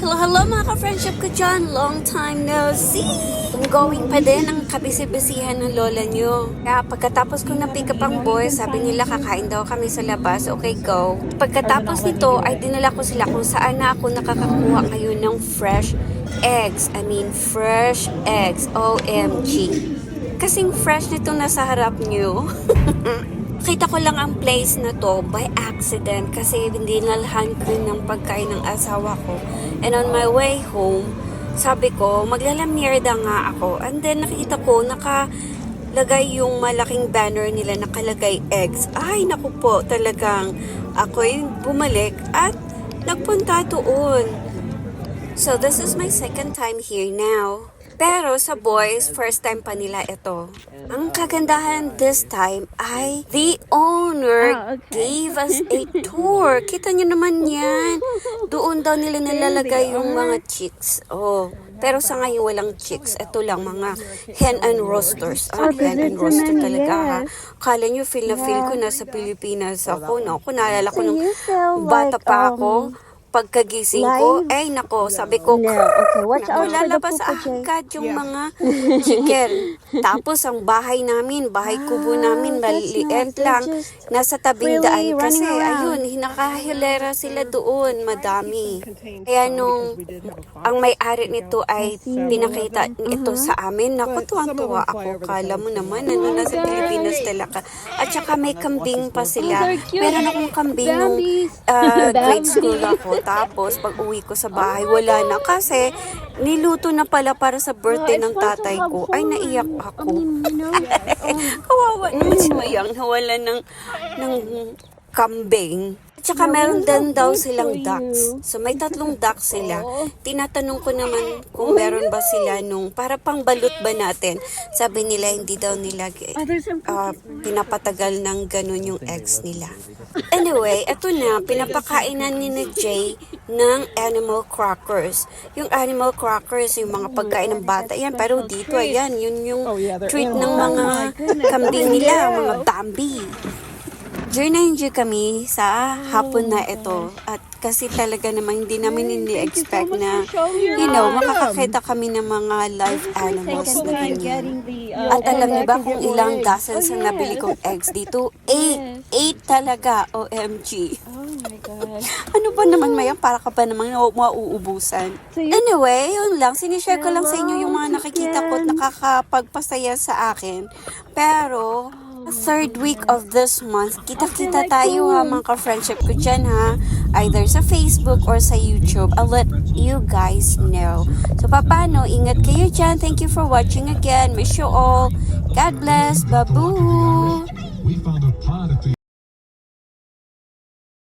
Hello mga ka-friendship ko dyan. Long time no see. Ongoing pa din ang kabisi-bisihan ng lola nyo. Kaya pagkatapos kong na-pick up ang boys, sabi nila kakain daw kami sa labas. Okay, go. Pagkatapos nito ay dinala ko sila kung saan na ako nakakakuha ngayon ng fresh eggs. Fresh eggs. OMG. Kasing fresh nito nasa harap nyo. Kita ko lang ang place na to by accident kasi hindi nalhan ko ng pagkain ng asawa ko. And on my way home, sabi ko, maglalamierda nga ako. And then nakita ko, nakalagay yung malaking banner nila, nakalagay eggs. Ay, naku po, talagang ako'y bumalik at nagpunta doon. So this is my second time here now. Pero sa boys, first time pa nila ito. Ang kagandahan this time ay the owner gave us a tour. Kita nyo naman yan. Doon daw nila nilalagay yung mga chicks. Oh, pero sa ngayon walang chicks. Ito lang mga hen and roosters. Hen and rooster talaga ha. Kala nyo feel na feel ko nasa Pilipinas ako. No? Kung naalala ko nung bata pa ako, pagkagising ko, ay nako, sabi ko, lalabas agad yung mga chicken. Tapos ang bahay namin, bahay kubo namin, maliit lang, nasa tabing daan. Kasi ayun, hinakahilera sila doon, madami. Kaya nung ang may-ari nito ay pinakita ito sa amin, naku, tuwang-tuwa ako. Kala mo naman, nasa Pilipinas talaga. At saka may kambing pa sila. Meron akong kambing nung grade school ako. Tapos, pag uwi ko sa bahay, wala na. Kasi, niluto na pala para sa birthday ng tatay ko. Ay, naiyak ako. Kawawa naman si Mayang. Nawala ng kambing. Tsaka meron din daw silang ducks. So may 3 ducks sila. Tinatanong ko naman kung meron ba sila nung para pang balut ba natin. Sabi nila hindi daw nila pinapatagal ng ganun yung eggs nila. Anyway, eto na, pinapakainan ni na Jay ng animal crackers. Yung animal crackers, yung mga pagkain ng bata yan. Pero dito, ayan, yun yung treat ng mga kambing nila, mga Bambi. Enjoy kami sa hapon na ito. At kasi talaga naman hindi namin ini-expect na, makakakita kami ng mga live animals na ganyan. At alam niyo ba kung ilang dozens ang nabili kong eggs dito? 8 talaga. OMG. Oh my God. Ano ba naman Mayang? Para ka pa naman mauubusan. Anyway, yun lang. Sinishare ko lang sa inyo yung mga nakikita ko at nakakapagpasaya sa akin. Pero, third week of this month, kita-kita tayo ha mga ka-friendship ko dyan ha. Either sa Facebook or sa YouTube. I'll let you guys know. So, paano? Ingat kayo dyan. Thank you for watching again. Miss you all. God bless. Babu!